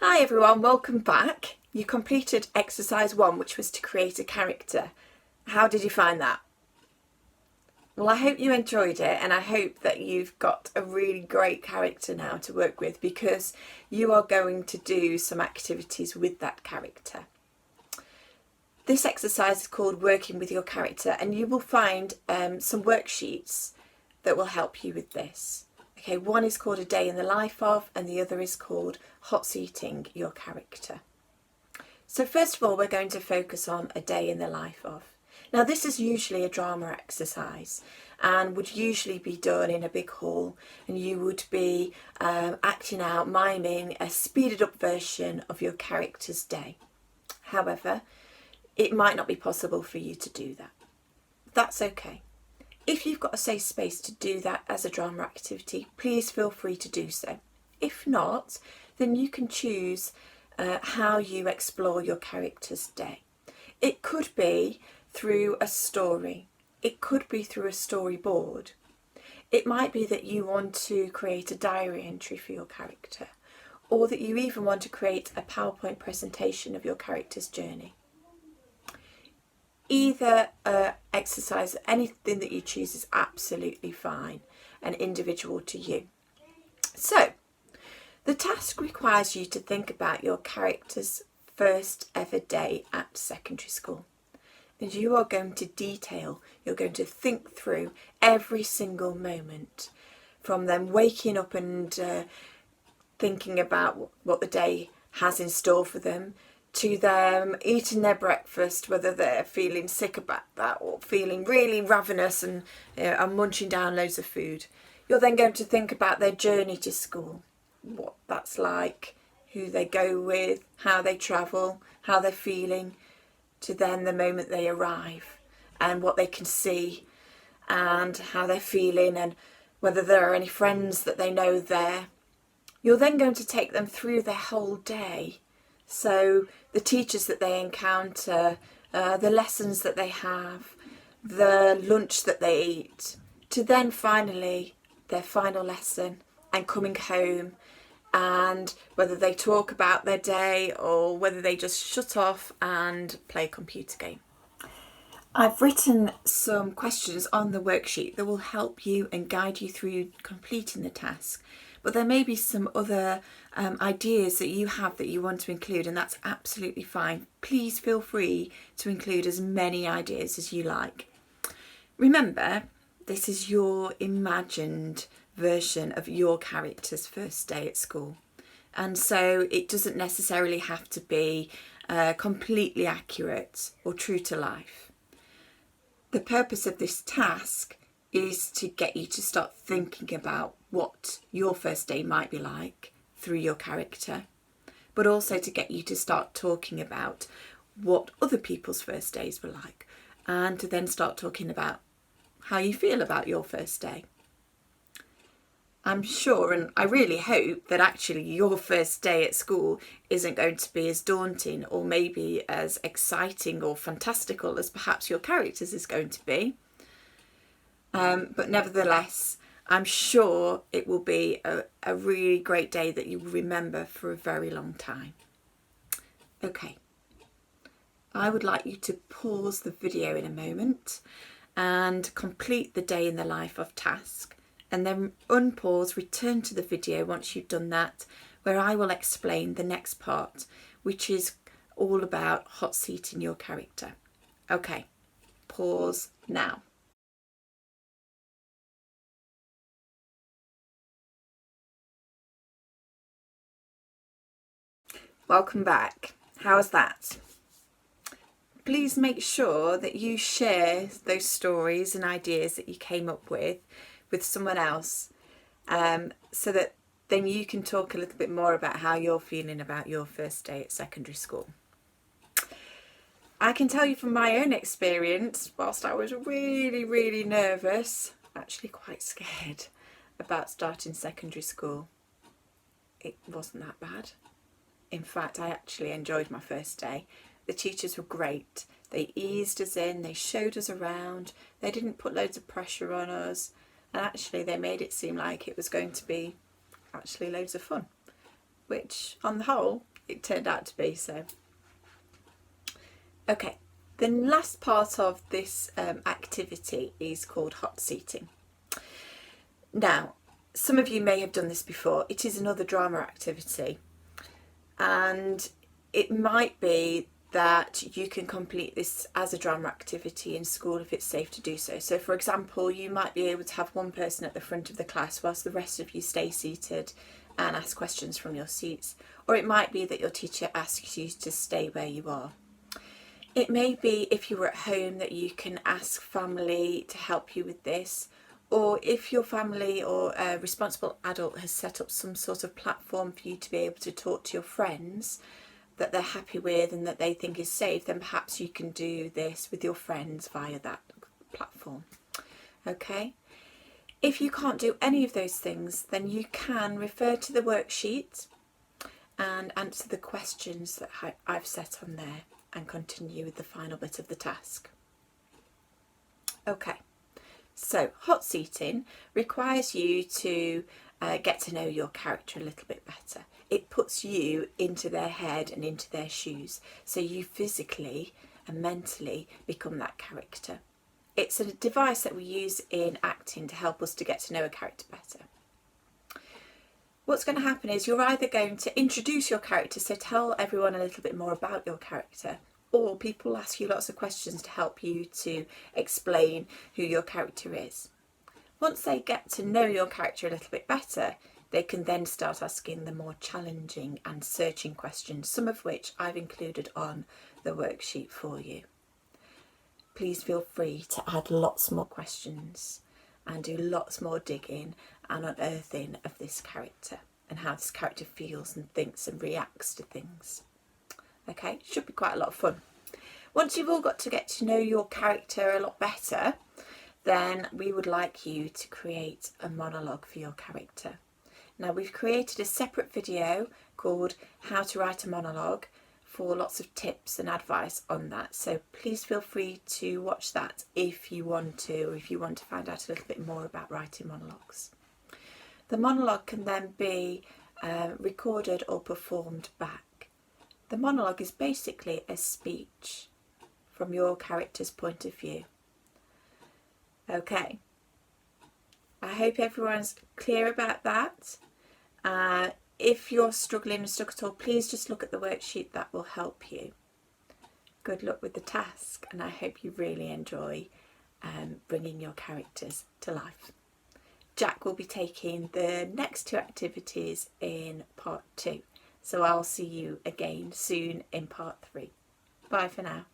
Hi everyone, welcome back. You completed exercise 1, which was to create a character. How did you find that? Well, I hope you enjoyed it, and I hope that you've got a really great character now to work with, because you are going to do some activities with that character. This exercise is called Working with Your Character, and you will find some worksheets that will help you with this. Okay, one is called A Day in the Life of, and the other is called Hot Seating Your Character. So first of all, we're going to focus on A Day in the Life of. Now this is usually a drama exercise and would usually be done in a big hall, and you would be acting out, miming a speeded up version of your character's day. However, it might not be possible for you to do that. That's okay. If you've got a safe space to do that as a drama activity, please feel free to do so. If not, then you can choose how you explore your character's day. It could be through a story. It could be through a storyboard. It might be that you want to create a diary entry for your character, or that you even want to create a PowerPoint presentation of your character's journey. Either exercise, anything that you choose is absolutely fine and individual to you. So, the task requires you to think about your character's first ever day at secondary school. And you are going to detail, you're going to think through every single moment, from them waking up and thinking about what the day has in store for them, to them eating their breakfast, whether they're feeling sick about that or feeling really ravenous and are munching down loads of food. You're then going to think about their journey to school, what that's like, who they go with, how they travel, how they're feeling, to then the moment they arrive and what they can see and how they're feeling and whether there are any friends that they know there. You're then going to take them through their whole day. So the teachers that they encounter, the lessons that they have, the lunch that they eat, to then finally their final lesson and coming home, and whether they talk about their day or whether they just shut off and play a computer game. I've written some questions on the worksheet that will help you and guide you through completing the task. But there may be some other ideas that you have that you want to include, and that's absolutely fine. Please feel free to include as many ideas as you like. Remember, this is your imagined version of your character's first day at school. And so it doesn't necessarily have to be completely accurate or true to life. The purpose of this task is to get you to start thinking about what your first day might be like through your character, but also to get you to start talking about what other people's first days were like, and to then start talking about how you feel about your first day. I'm sure, and I really hope, that actually your first day at school isn't going to be as daunting or maybe as exciting or fantastical as perhaps your character's is going to be. But nevertheless, I'm sure it will be a really great day that you will remember for a very long time. Okay, I would like you to pause the video in a moment and complete the Day in the Life of task, and then unpause, return to the video once you've done that, where I will explain the next part, which is all about hot seating your character. Okay, pause now. Welcome back. How's that? Please make sure that you share those stories and ideas that you came up with someone else, so that then you can talk a little bit more about how you're feeling about your first day at secondary school. I can tell you from my own experience, whilst I was really nervous, actually quite scared about starting secondary school, it wasn't that bad. In fact, I actually enjoyed my first day. The teachers were great. They eased us in, they showed us around, they didn't put loads of pressure on us, and actually they made it seem like it was going to be actually loads of fun, which on the whole it turned out to be. So, okay, the last part of this activity is called hot seating. Now, some of you may have done this before. It is another drama activity, and it might be that you can complete this as a drama activity in school if it's safe to do so. So, for example, you might be able to have one person at the front of the class whilst the rest of you stay seated and ask questions from your seats. Or it might be that your teacher asks you to stay where you are. It may be, if you were at home, that you can ask family to help you with this. Or if your family or a responsible adult has set up some sort of platform for you to be able to talk to your friends that they're happy with and that they think is safe, then perhaps you can do this with your friends via that platform. Okay? If you can't do any of those things, then you can refer to the worksheet and answer the questions that I've set on there and continue with the final bit of the task. Okay, so hot seating requires you to get to know your character a little bit better. It puts you into their head and into their shoes, so you physically and mentally become that character. It's a device that we use in acting to help us to get to know a character better. What's going to happen is you're either going to introduce your character, so tell everyone a little bit more about your character, or people ask you lots of questions to help you to explain who your character is. Once they get to know your character a little bit better, they can then start asking the more challenging and searching questions, some of which I've included on the worksheet for you. Please feel free to add lots more questions and do lots more digging and unearthing of this character and how this character feels and thinks and reacts to things. Okay, should be quite a lot of fun. Once you've all got to get to know your character a lot better, then we would like you to create a monologue for your character. Now, we've created a separate video called How to Write a Monologue for lots of tips and advice on that. So please feel free to watch that if you want to, or if you want to find out a little bit more about writing monologues. The monologue can then be recorded or performed back. The monologue is basically a speech from your character's point of view. Okay, I hope everyone's clear about that. If you're struggling and stuck at all, please just look at the worksheet, that will help you. Good luck with the task, and I hope you really enjoy bringing your characters to life. Jack will be taking the next two activities in part 2, so I'll see you again soon in part 3. Bye for now.